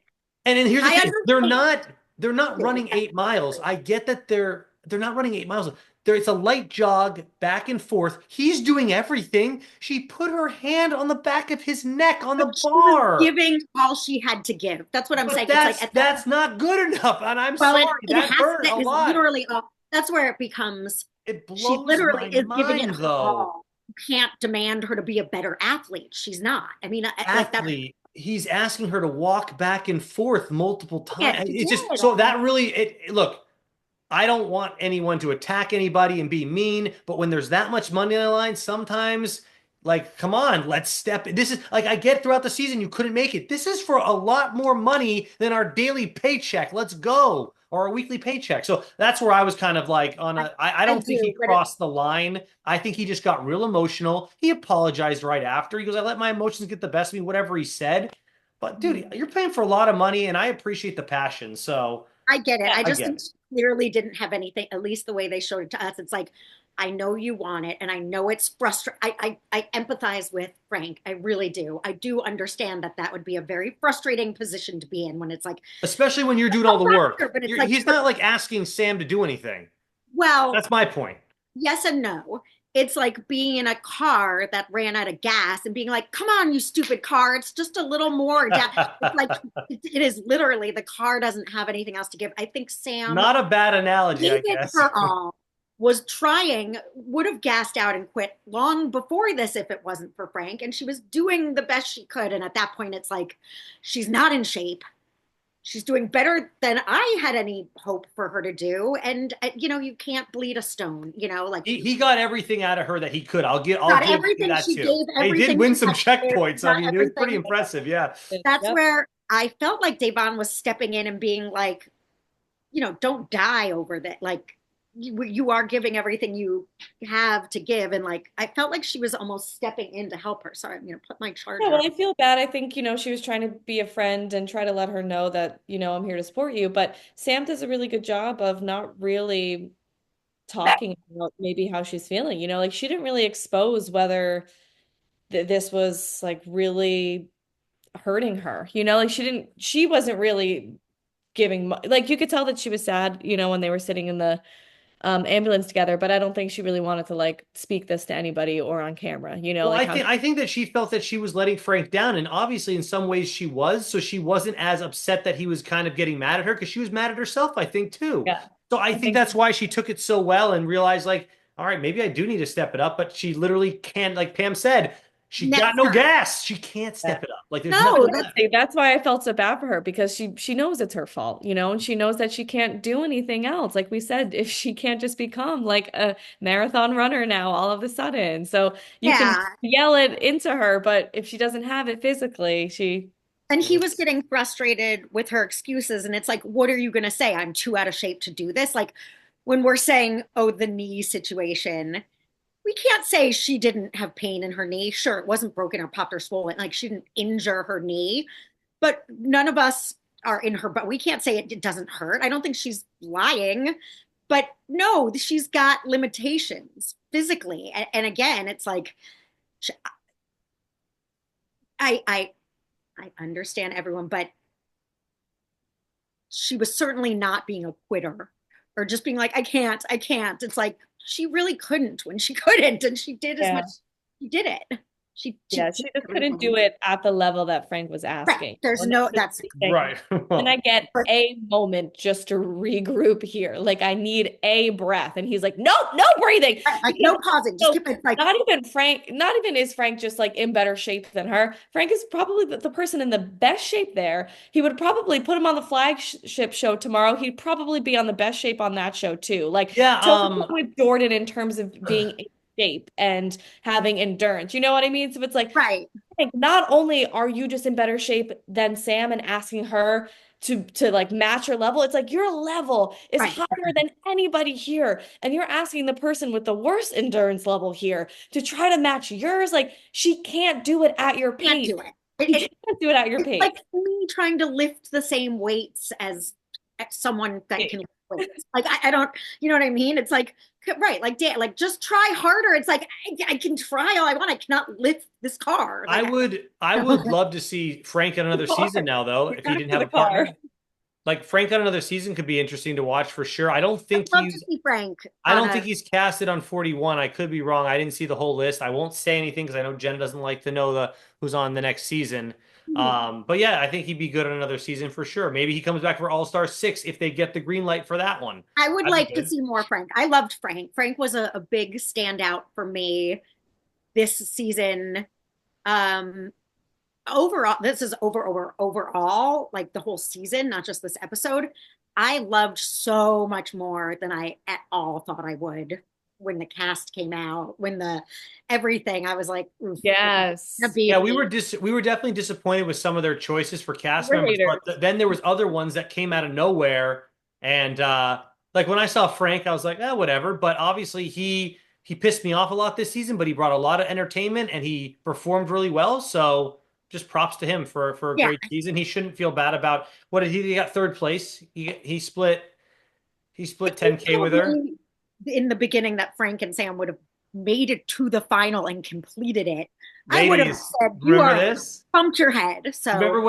and then here's the I thing: understand. they're not running 8 miles. I get that they're not running 8 miles. It's a light jog back and forth. He's doing everything. She put her hand on the back of his neck on But the she was bar. giving all she had to give. That's what I'm But saying. It's like at that, that's not good enough. And I'm well, sorry, it that has hurt a that is lot. literally all. That's where it becomes. It She blows literally my is giving it mind her though. all. You can't demand her to be a better athlete. She's not. I mean, like that. Athlete. He's asking her to walk back and forth multiple Yeah, times. she It's just did. so that really look, I don't want anyone to attack anybody and be mean, but when there's that much money on the line, sometimes like come on, let's step. This is like I get throughout the season you couldn't make it. This is for a lot more money than our daily paycheck. Let's go. Or a weekly paycheck. So that's where I was kind of like on I, I I don't think he do, but it, crossed the line. I think he just got real emotional. He apologized right after. He goes, I let my emotions get the best of me, whatever he said. But dude, you're paying for a lot of money and I appreciate the passion. So I get it. Yeah. I I just get think it. she clearly didn't have anything, at least the way they showed it to us. It's like, I know you want it, and I know it's frustrating. I empathize with Frank. I really do. I do understand that that would be a very frustrating position to be in when it's like, Especially when you're doing all the work. but it's like, He's not like asking Sam to do anything. well, That's my point. yes and no. It's like being in a car that ran out of gas and being like, come on, you stupid car. It's just a little more down. It's like, it is literally the car doesn't have anything else to give. I think Sam Not a bad analogy, gave I it guess. her all, was trying, would have gassed out and quit long before this if it wasn't for Frank. And she was doing the best she could. And at that point, it's like, she's not in shape. She's doing better than I had any hope for her to do. And, you can't bleed a stone, like you He got everything out of her that he could. I'll got give you everything that she too. gave, They did everything win she some had to give, checkpoints. I got mean, it was pretty everything. impressive. Yeah. That's Yep. where I felt like Devon was stepping in and being like, don't die over that. Like, you are giving everything you have to give. And like, I felt like she was almost stepping in to help her. Sorry, I'm going to put my Yeah, charger well, on. I feel bad. I think, she was trying to be a friend and try to let her know that, I'm here to support you. But Sam does a really good job of not really talking about maybe how she's feeling. Like she didn't really expose whether this was like really hurting her. Like she wasn't really giving, like you could tell that she was sad, when they were sitting in the ambulance together, but I don't think she really wanted to like speak this to anybody or on camera, Well, like how, I think that she felt that she was letting Frank down, and obviously in some ways she was. So she wasn't as upset that he was kind of getting mad at her because she was mad at herself, I think too. yeah. So I I think think that's why she took it so well and realized, like, all right, maybe I do need to step it up, but she literally can't, like Pam said, she got no Never. gas. She can't yeah. step it up. Like, there's No, nothing that's left. That's why I felt so bad for her because she knows it's her fault, and she knows that she can't do anything else. Like we said, if she can't just become like a marathon runner now all of a sudden. So you can yeah. yell it into her, but if she doesn't have it physically, she And he was It's- getting frustrated with her excuses. And it's like, what are you going to say? I'm too out of shape to do this. Like when we're saying, oh, the knee situation, we can't say she didn't have pain in her knee. Sure, it wasn't broken or popped or swollen. Like she didn't injure her knee, but none of us are in her, but we can't say it doesn't hurt. I don't think she's lying, but no, she's got limitations physically. And again, it's like, I, I understand everyone, but she was certainly not being a quitter or just being like, I can't. It's like she really couldn't when she couldn't, and she did as much. yeah. She did it. She Yeah, did she just couldn't do everything. it at the level that Frank was Right. asking. There's And no that's that's the thing. right. And I Well, get but a moment just to regroup here. Like I need a breath. And he's like, nope, no breathing. right, like Because no pausing. Just so keep it like not even is Frank just like in better shape than her. Frank is probably the person in the best shape there. He would probably put him on the flagship show tomorrow. He'd probably be on the best shape on that show too. Like yeah. toe to toe with Jordan in terms of being in shape and having endurance. You know what I mean? So it's right, like not only are you just in better shape than Sam and asking her to like match her level, it's like your level is right. higher than anybody here. And you're asking the person with the worst endurance level here to try to match yours. Like she can't do it at your Can't pace. do it. She can't do it at your It's pace. like me trying to lift the same weights as someone that can lift weights. Like I don't, you know what I mean? It's like right, like Dan, like just try harder. It's like I can try all I want. I cannot lift this car. I Like would I would love to see Frank on another season Car. now, though, Get if he back didn't to have the a car. partner. Like Frank on another season could be interesting to watch for sure. I'd love to see Frank I on don't a think he's casted on 41. I could be wrong. I didn't see the whole list. I won't say anything because I know Jenna doesn't like to know the who's on the next season. But yeah, I think he'd be good on another season for sure. Maybe he comes back for All-Star 6 if they get the green light for that one. I would That'd be like to good. see more Frank. I loved Frank. Frank was a big standout for me this season. Um, Overall, this is overall, like the whole season, not just this episode. I loved so much more than I at all thought I would when the cast came out, when the everything. I was like, oof, it's gonna Yes. be Yeah, me. we were definitely disappointed with some of their choices for cast We're members, but haters. then there was other ones that came out of nowhere, and like when I saw Frank, I was like, whatever. But obviously he pissed me off a lot this season, but he brought a lot of entertainment and he performed really well. So just props to him for a Yeah, great season. He shouldn't feel bad about what did he got third place. He split if you 10K with told her. me in the beginning that Frank and Sam would have made it to the final and completed it, I would have Ladies, said you remember are this? pumped your head. Remember So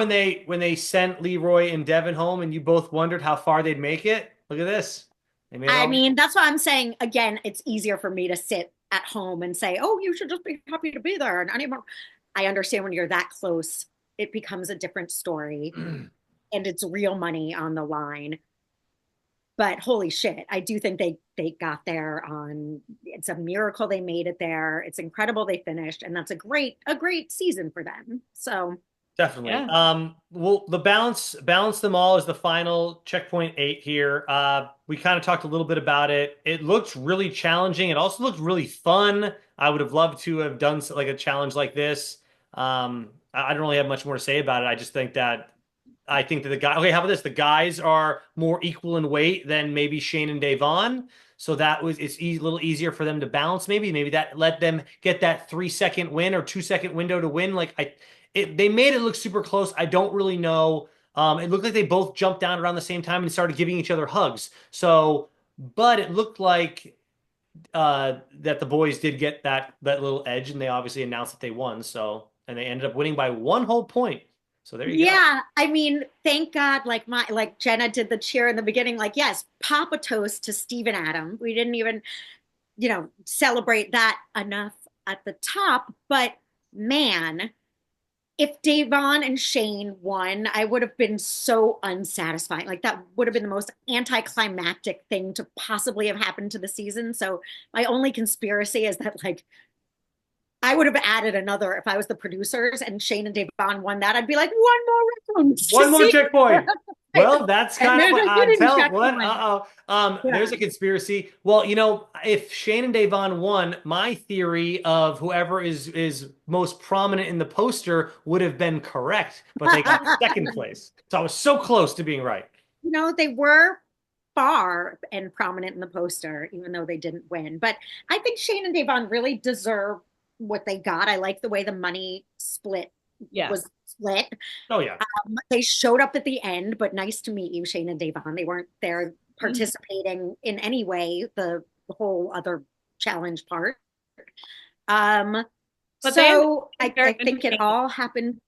when they sent Leroy and Devin home and you both wondered how far they'd make it? Look at this. They made it I all. mean, that's why I'm saying again, it's easier for me to sit at home and say, "Oh, you should just be happy to be there." And anymore, I understand when you're that close, it becomes a different story, and it's real money on the line. But holy shit, I do think they got there on. It's a miracle they made it there. It's incredible they finished, and that's a great season for them. So Definitely. Yeah. Well, the balance them all is the final checkpoint 8 here. We kind of talked a little bit about it. It looked really challenging. It also looked really fun. I would have loved to have done like a challenge like this. I don't really have much more to say about it. I think that the guy. Okay, how about this? The guys are more equal in weight than maybe Shane and Davon. So it's a little easier for them to balance. Maybe that let them get that 3 second win or 2 second window to win. They made it look super close. I don't really know. It looked like they both jumped down around the same time and started giving each other hugs. So, but it looked like that the boys did get that little edge, and they obviously announced that they won. So, and they ended up winning by 1 whole point. So there you go. yeah, I mean, thank God, like Jenna did the cheer in the beginning, like, yes, pop a toast to Steve and Adam. We didn't even, celebrate that enough at the top, but man, if Davon and Shane won, I would have been so unsatisfying. Like that would have been the most anticlimactic thing to possibly have happened to the season. So my only conspiracy is that like I would have added another if I was the producers and Shane and Davon won that. I'd be like, one more round to One more see. checkpoint. Well, that's And kind of there's a hidden tell what. checkpoint. Yeah. There's a conspiracy. Well, if Shane and Davon won, my theory of whoever is most prominent in the poster would have been correct, but they got second place. So I was so close to being right. They were far and prominent in the poster, even though they didn't win. But I think Shane and Davon really deserve what they got. I like the way the money split Yeah. was split. Oh yeah. They showed up at the end, but nice to meet you, Shane and Davon. They weren't there participating in any way, the whole other challenge part. But So I very think it all happened.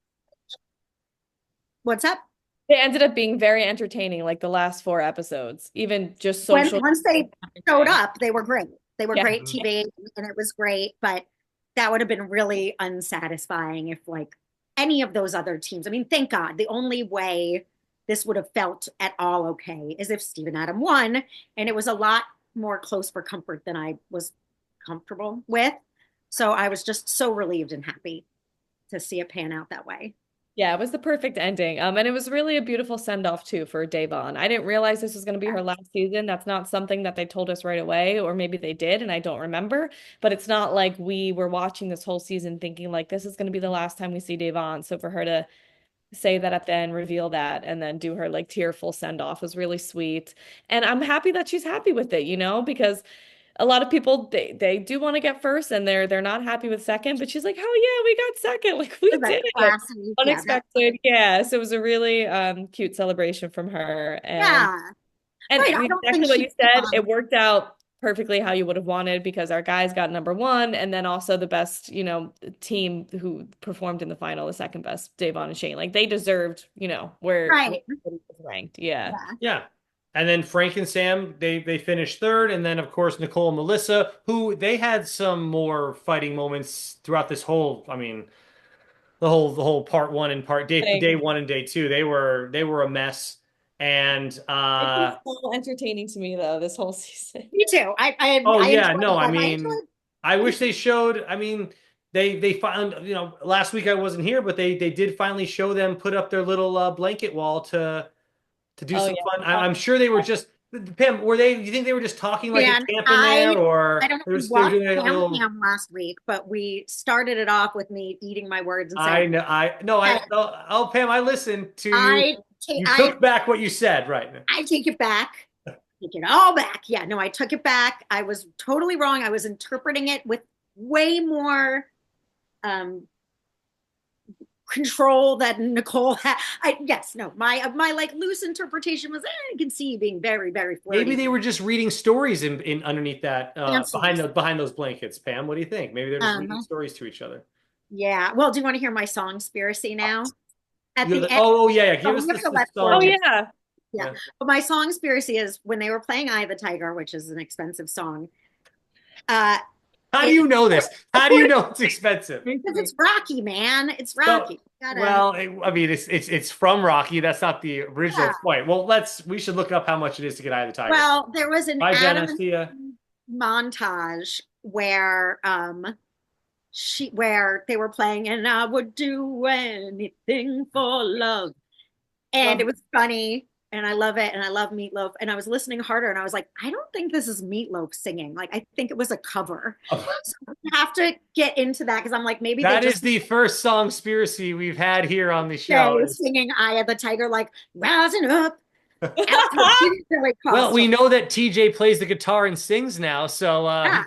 What's up? They ended up being very entertaining, like the last four episodes, even just When social. once they showed up, they were great. They were Yeah. great TV and it was great, but that would have been really unsatisfying if like any of those other teams. I mean, thank God. The only way this would have felt at all okay is if Steve and Adam won, and it was a lot more close for comfort than I was comfortable with. So I was just so relieved and happy to see it pan out that way. Yeah, it was the perfect ending. And it was really a beautiful send-off too for Davon. I didn't realize this was going to be her last season. That's not something that they told us right away, or maybe they did, and I don't remember. But it's not like we were watching this whole season thinking like this is going to be the last time we see Davon. So for her to say that at the end, reveal that, and then do her like tearful send-off was really sweet. And I'm happy that she's happy with it, because a lot of people they do want to get first and they're not happy with second, but she's like, oh yeah, we got second, like we So that's did it, classy. Yeah, unexpected. Yeah, so it was a really cute celebration from her, and yeah. and Right. I don't think exactly what she you said, it worked out perfectly how you would have wanted, because our guys got number one, and then also the best team who performed in the final, the second best, Davon and Shane, like they deserved where right. everybody was ranked. Yeah. Yeah. Yeah. And then Frank and Sam, they finished third. And then of course Nicole and Melissa, who they had some more fighting moments throughout this whole, I mean, the whole part one and day one and day two. They were a mess. And It was so entertaining to me though, this whole season. Me too. oh I yeah, enjoyed no, I it. I mean, enjoyed I wish they showed, I mean, they found, last week I wasn't here, but they did finally show them put up their little blanket wall to do Oh some fun. yeah. I'm sure they were just Pam, you think they were just talking like a Dan, camp in there, I or don't know they were, if you they were watched doing a Cam little? Cam last week, but we started it off with me eating my words and I saying, know, I no, I "Hey, no, oh Pam, I listened to you. I take You took back what you said, right? I take it back. Take it all back. Yeah, no, I took it back. I was totally wrong. I was interpreting it with way more um control that Nicole had. Yes, no, my like loose interpretation was I can see you being very, very Maybe flirty. they were just reading stories in underneath that Fancies. behind those blankets. Pam, what do you think? Maybe they're just reading Um, stories to each other. yeah. Well, do you want to hear my song conspiracy now? At the end, Oh yeah, yeah. Give oh, us we have to the let Oh Florida. song. yeah. Yeah. Yeah. But my song conspiracy is when they were playing Eye of the Tiger, which is an expensive song. Uh, How do it you know this? How do you know it's expensive? because it's Rocky, man. It's So, Rocky. Gotta, well, I mean, it's from Rocky. That's not the original yeah. point. Well, we should look up how much it is to get Eye of the Tiger. Well, there was an Bye, Adam Jenna. and See ya. Eve montage where they were playing and I would do anything for love. And Love it was funny and I love it and I love Meatloaf. And I was listening harder and I was like, I don't think this is Meatloaf singing. Like I think it was a cover. So we have to get into that because I'm like, maybe they That just is the first song conspiracy we've had here on the show. say singing Eye of the Tiger, like rising up after the Billy Well, we costume. know that TJ plays the guitar and sings now, so Yeah.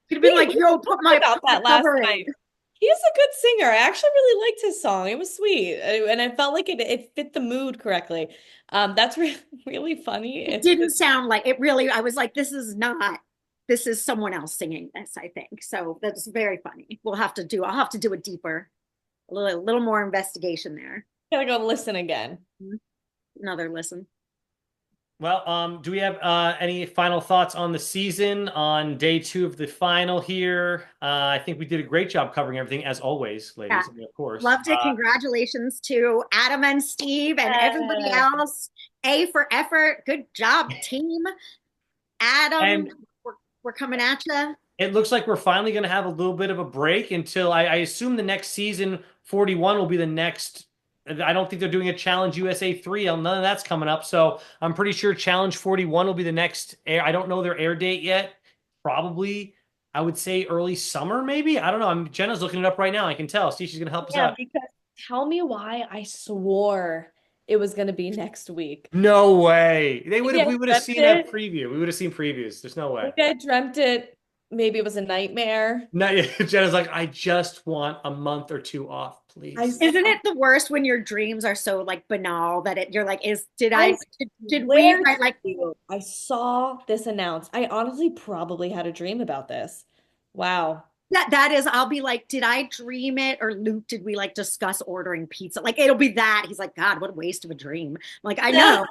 Could have been We like, yo, about put my that last cover in. night. He is a good singer. I actually really liked his song. It was sweet, and I felt like it fit the mood correctly. That's really funny. It It's didn't just sound like it really. I was like, this is someone else singing this, I think. So that's very funny. I'll have to do it deeper, a little more investigation there. gotta go listen again. Another listen. Well, do we have any final thoughts on the season on day two of the final here? I think we did a great job covering everything as always, Yeah, ladies. I mean, of course. loved it. Congratulations to Adam and Steve and everybody Yeah. else. A for effort. Good job, team. Adam, And we're, we're coming at you. it looks like we're finally going to have a little bit of a break until I assume the next season, 41, will be the next. I don't think they're doing a Challenge USA 3. None of that's coming up. So I'm pretty sure Challenge 41 will be the next air. I don't know their air date yet. Probably, I would say early summer, maybe. I don't know. Jenna's looking it up right now. I can tell. See, she's going to help us Yeah, out. because tell me why I swore it was going to be next week. No way. Maybe I We would have dreamt seen a it. preview. We would have seen previews. There's no way. Maybe I dreamt it. Maybe it was a nightmare. No, Jenna's like, I just want a month or two off, I please. Isn't it the worst when your dreams are so like banal that you're like, I did we swear write to like you, I saw this announced. I honestly probably had a dream about this. Wow. that is, I'll be like, did I dream it? Or Luke, did we like discuss ordering pizza? Like it'll be that. He's like, God, what a waste of a dream. I'm like, I know.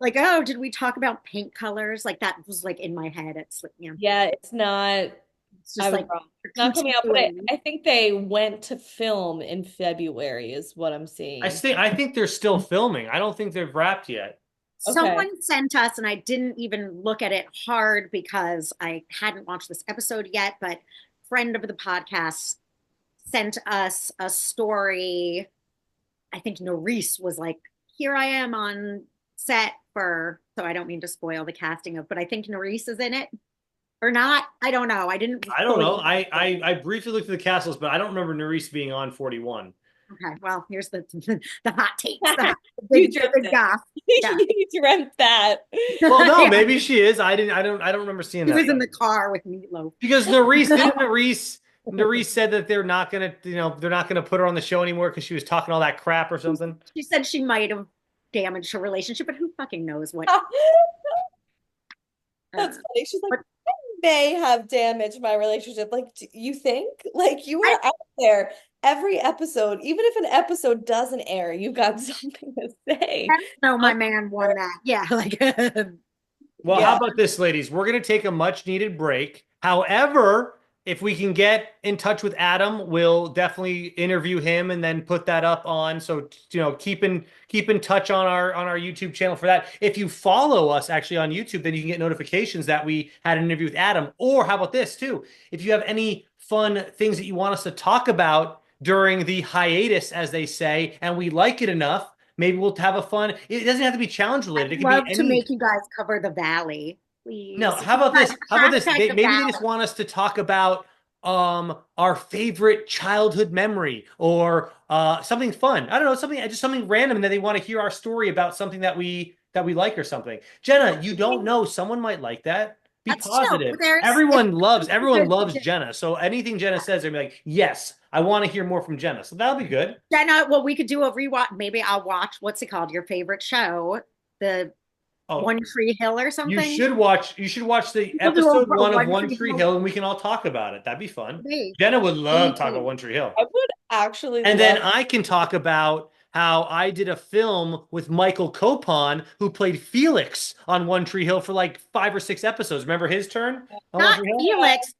Like, oh, did we talk about paint colors? Like that was like in my head. Yeah, it's not. It's I just was like wrong. you're Not coming out, but continuing. I think they went to film in February, is what I'm seeing. I think they're still filming. I don't think they've wrapped yet. Okay. Someone sent us, and I didn't even look at it hard because I hadn't watched this episode yet, but friend of the podcast sent us a story. I think Norris was like, here I am on set for, so I don't mean to spoil the casting of, but I think Norris is in it or not. I don't know. I didn't I don't fully. know. I briefly looked at the castles, but I don't remember Nerys being on 41. Okay, well, here's the the hot takes, You the dreamt big it. goss. Yeah. You dreamt that. Well, no, Yeah. maybe she is. I don't remember seeing He that was in though. the car with Meatloaf. Because Nerys said that they're not gonna, they're not gonna put her on the show anymore because she was talking all that crap or something. She said she might have damaged her relationship, but who fucking knows what? That's funny. She's like, But I may have damaged my relationship. Like, you think? Like, you I were out there every episode. Even if an episode doesn't air, you've got something to say. know I'm my man sure. won that. Yeah, like Well, how Yeah. about this, ladies? We're going to take a much needed break. However, if we can get in touch with Adam, we'll definitely interview him and then put that up on. So, keep in touch on our YouTube channel for that. If you follow us actually on YouTube, then you can get notifications that we had an interview with Adam. Or how about this too? If you have any fun things that you want us to talk about during the hiatus, as they say, and we like it enough, maybe we'll have a fun. It doesn't have to be challenge related. It I'd could be love to any. make you guys cover the valley, No, please. how about this? How about this? Hashtag the Maybe they just valley. want us to talk about our favorite childhood memory or something fun. I don't know, something just something random that they want to hear our story about something that we like or something. Jenna, you don't know. Someone might like that. Be That's chill. positive. There's it's Everyone good. loves Jenna. So anything Jenna says, they'll be like, yes, I want to hear more from Jenna. So that'll be good. Jenna, well, we could do a rewatch. Maybe I'll watch what's it called? Your favorite show, the Oh, One Tree Hill or something. you should watch the We'll do episode a one of One One Tree Tree Hill. Hill and we can all talk about it. That'd be fun. Maybe. Jenna would love to talk about Maybe. One Tree Hill. I would actually And then love. I can talk about how I did a film with Michael Copon, who played Felix on One Tree Hill for like 5 or 6 episodes. Remember his turn on One Not Tree Hill? Felix.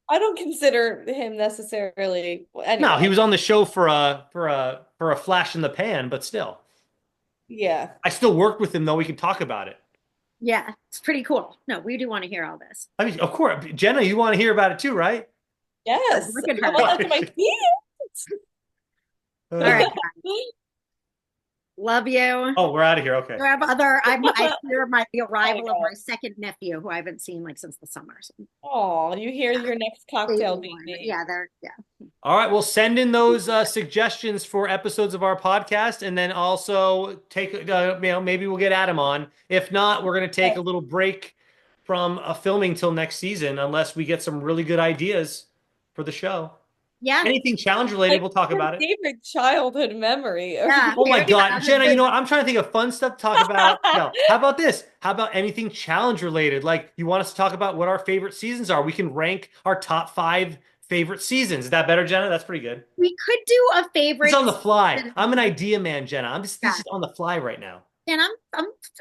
I don't consider him necessarily. No, he Anyway, was on the show for a flash in the pan, but still. yeah. I still worked with him though. We can talk about it. Yeah, it's pretty cool. No, we do want to hear all this. I mean, of course, Jenna, you want to hear about it too, right? Yes. Look at I her. want that to my kids. All right, Uh, love you. oh, we're out of here. Okay. I have other. I hear the arrival of go. my second nephew, who I haven't seen like since the summer. So Oh, you hear your next cocktail being made. yeah, they're yeah. All right, well, send in those suggestions for episodes of our podcast, and then also take, maybe we'll get Adam on. If not, we're going to take a little break from filming till next season, unless we get some really good ideas for the show. Yeah, Anything challenge related, Like we'll talk your about it. favorite childhood memory. yeah. Oh We my don't even God, have a Jenna, you good- know what? I'm trying to think of fun stuff to talk about. No, how about this? How about anything challenge related? Like, you want us to talk about what our favorite seasons are? We can rank our top 5 favorite seasons. Is that better, Jenna? That's pretty good. We could do a favorite. It's on the fly. season. I'm an idea man, Jenna. This Yeah. is on the fly right now. And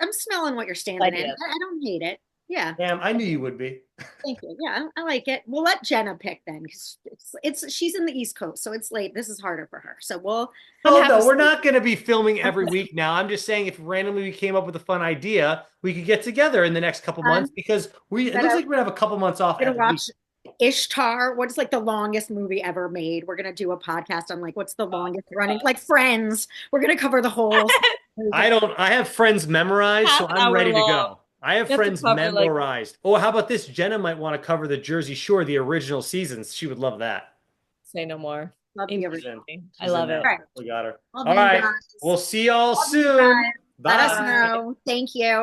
I'm smelling what you're standing Like in. it. I don't hate it. Yeah. Damn, I knew you would be. Thank you. Yeah, I like it. We'll let Jenna pick then because it's she's in the East Coast, so it's late. This is harder for her. So I'm Oh happy. no, we're not going to be filming every week now. I'm just saying if randomly we came up with a fun idea, we could get together in the next couple months because it looks like we're gonna have a couple months off Gonna at watch least. Ishtar. What's like the longest movie ever made? We're gonna do a podcast on like what's the longest running, like Friends. We're gonna cover the whole movie. I have friends memorized, so Half I'm hour ready to long. go. I have You have to friends cover like memorized. Oh, how about this? Jenna might want to cover the Jersey Shore, the original seasons. She would love that. say no more. Love the She's original. in. Immediately. I She's in love now. it. All right. We got her. Love All you right. guys. We'll see y'all Love you soon. guys. Let us Bye. know. Thank you.